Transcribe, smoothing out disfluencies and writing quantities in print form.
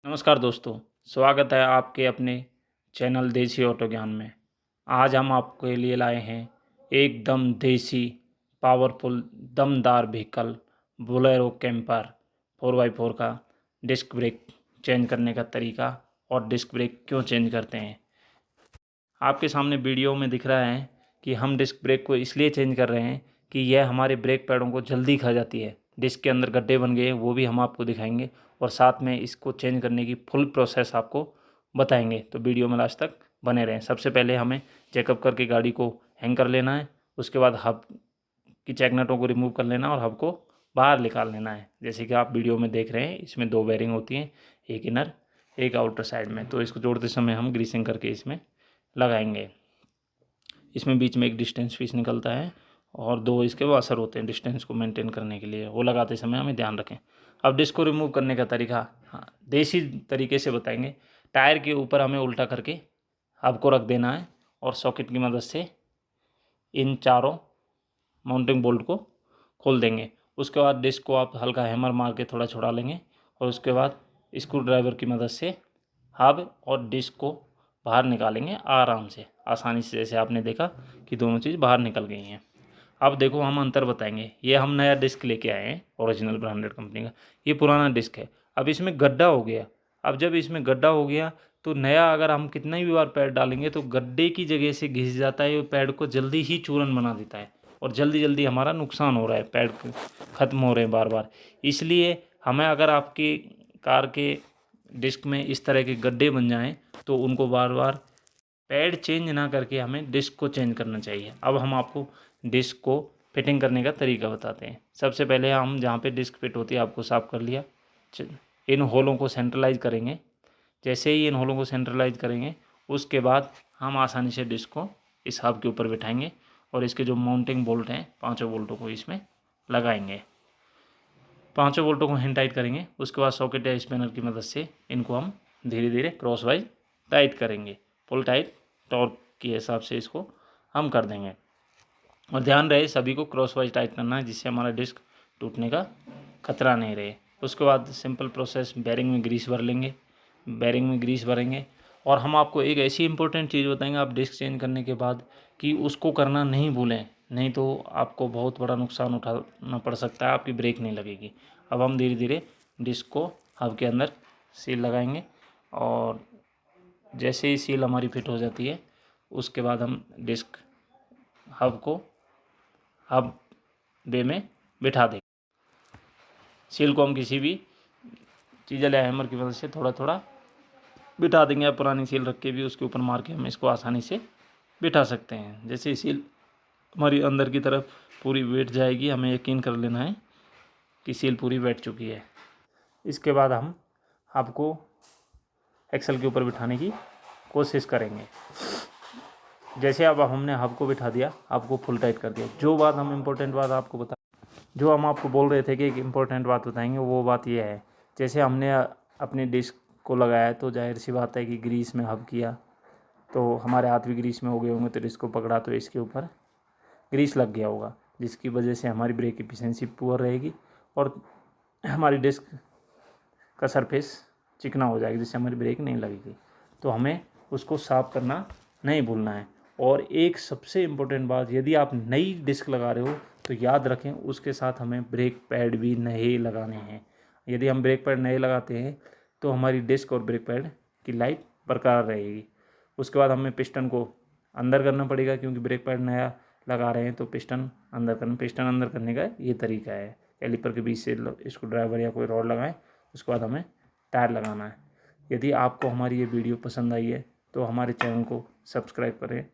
नमस्कार दोस्तों, स्वागत है आपके अपने चैनल देसी ऑटो ज्ञान में। आज हम आपके लिए लाए हैं एकदम देसी पावरफुल दमदार व्हीकल बोलेरो कैंपर 4x4 का डिस्क ब्रेक चेंज करने का तरीका और डिस्क ब्रेक क्यों चेंज करते हैं। आपके सामने वीडियो में दिख रहा है कि हम डिस्क ब्रेक को इसलिए चेंज कर रहे हैं कि यह हमारे ब्रेक पैडों को जल्दी खा जाती है। डिस्क के अंदर गड्ढे बन गए वो भी हम आपको दिखाएंगे और साथ में इसको चेंज करने की फुल प्रोसेस आपको बताएंगे, तो वीडियो में लास्ट तक बने रहें। सबसे पहले हमें चेकअप करके गाड़ी को हैंग कर लेना है, उसके बाद हब की चेक नटों को रिमूव कर लेना और हब को बाहर निकाल लेना है। जैसे कि आप वीडियो में देख रहे हैं, इसमें 2 बेरिंग होती हैं, एक इनर एक आउटर साइड में। तो इसको जोड़ते समय हम ग्रीसिंग करके इसमें लगाएंगे। इसमें बीच में एक डिस्टेंस पीस निकलता है और 2 इसके वाशर होते हैं डिस्टेंस को मेंटेन करने के लिए, वो लगाते समय हमें ध्यान रखें। अब डिस्क को रिमूव करने का तरीका देसी तरीके से बताएंगे। टायर के ऊपर हमें उल्टा करके हब को रख देना है और सॉकेट की मदद से इन चारों माउंटिंग बोल्ट को खोल देंगे। उसके बाद डिस्क को आप हल्का हैमर मार के थोड़ा छुड़ा लेंगे और उसके बाद स्क्रू ड्राइवर की मदद से हब और डिस्क को बाहर निकालेंगे आराम से, आसानी से। जैसे आपने देखा कि दोनों चीज़ बाहर निकल गई हैं। अब देखो हम अंतर बताएंगे। ये हम नया डिस्क लेके आए हैं ओरिजिनल ब्रांडेड कंपनी का, ये पुराना डिस्क है। अब इसमें गड्ढा हो गया। अब जब इसमें गड्ढा हो गया तो नया अगर हम कितना भी बार पैड डालेंगे तो गड्ढे की जगह से घिस जाता है, ये पैड को जल्दी ही चूरन बना देता है और जल्दी जल्दी हमारा नुकसान हो रहा है, पैड ख़त्म हो रहे हैं बार बार। इसलिए हमें अगर आपकी कार के डिस्क में इस तरह के गड्ढे बन जाएँ तो उनको बार बार पैड चेंज ना करके हमें डिस्क को चेंज करना चाहिए। अब हम आपको डिस्क को फिटिंग करने का तरीका बताते हैं। सबसे पहले हम जहाँ पे डिस्क फिट होती है आपको साफ़ कर लिया, इन होलों को सेंट्रलाइज करेंगे। जैसे ही इन होलों को सेंट्रलाइज करेंगे उसके बाद हम आसानी से डिस्क को इस हब के ऊपर बिठाएंगे और इसके जो माउंटिंग बोल्ट हैं 5 बोल्टों को इसमें लगाएंगे। 5 बोल्टों को हैंड टाइट करेंगे। उसके बाद सॉकेट या स्पैनर की मदद से इनको हम धीरे धीरे क्रॉस वाइज टाइट करेंगे। फुल टाइट टॉर्क के हिसाब से इसको हम कर देंगे और ध्यान रहे सभी को क्रॉस वाइज टाइट करना है, जिससे हमारा डिस्क टूटने का खतरा नहीं रहे। उसके बाद सिंपल प्रोसेस, बेरिंग में ग्रीस भर लेंगे। बेरिंग में ग्रीस भरेंगे और हम आपको एक ऐसी इंपॉर्टेंट चीज़ बताएंगे आप डिस्क चेंज करने के बाद कि उसको करना नहीं भूलें, नहीं तो आपको बहुत बड़ा नुकसान उठाना पड़ सकता है, आपकी ब्रेक नहीं लगेगी। अब हम धीरे धीरे डिस्क को हब के अंदर सील लगाएंगे और जैसे ही सील हमारी फिट हो जाती है उसके बाद हम डिस्क हब को हब बे में बिठा देंगे। सील को हम किसी भी चीज़ल या हैमर की मदद से थोड़ा थोड़ा बिठा देंगे। अब पुरानी सील रख के भी उसके ऊपर मार के हम इसको आसानी से बिठा सकते हैं। जैसे ही सील हमारी अंदर की तरफ पूरी बैठ जाएगी, हमें यकीन कर लेना है कि सील पूरी बैठ चुकी है। इसके बाद हम हब को एक्सल के ऊपर बिठाने की कोशिश करेंगे। जैसे अब हमने हब को बिठा दिया, हब को फुल टाइट कर दिया। जो बात हम इम्पोर्टेंट बात आपको जो हम आपको बोल रहे थे कि एक इम्पोर्टेंट बात बताएंगे, वो बात ये है। जैसे हमने अपनी डिस्क को लगाया तो जाहिर सी बात है कि ग्रीस में हब किया तो हमारे हाथ भी ग्रीस में हो गए होंगे, तो डिस्क को पकड़ा तो इसके ऊपर ग्रीस लग गया होगा, जिसकी वजह से हमारी ब्रेक एफिशिएंसी पुअर रहेगी और हमारी डिस्क का सरफेस चिकना हो जाएगी, जिससे हमारी ब्रेक नहीं लगेगी। तो हमें उसको साफ़ करना नहीं भूलना है। और एक सबसे इम्पोर्टेंट बात, यदि आप नई डिस्क लगा रहे हो तो याद रखें उसके साथ हमें ब्रेक पैड भी नए लगाने हैं। यदि हम ब्रेक पैड नए लगाते हैं तो हमारी डिस्क और ब्रेक पैड की लाइफ बरकरार रहेगी। उसके बाद हमें पिस्टन को अंदर करना पड़ेगा, क्योंकि ब्रेक पैड नया लगा रहे हैं तो पिस्टन अंदर करने का ये तरीका है। कैलिपर के बीच से स्क्रू ड्राइवर या कोई रॉड लगाएं, उसके बाद हमें टायर लगाना है। यदि आपको हमारी ये वीडियो पसंद आई है तो हमारे चैनल को सब्सक्राइब करें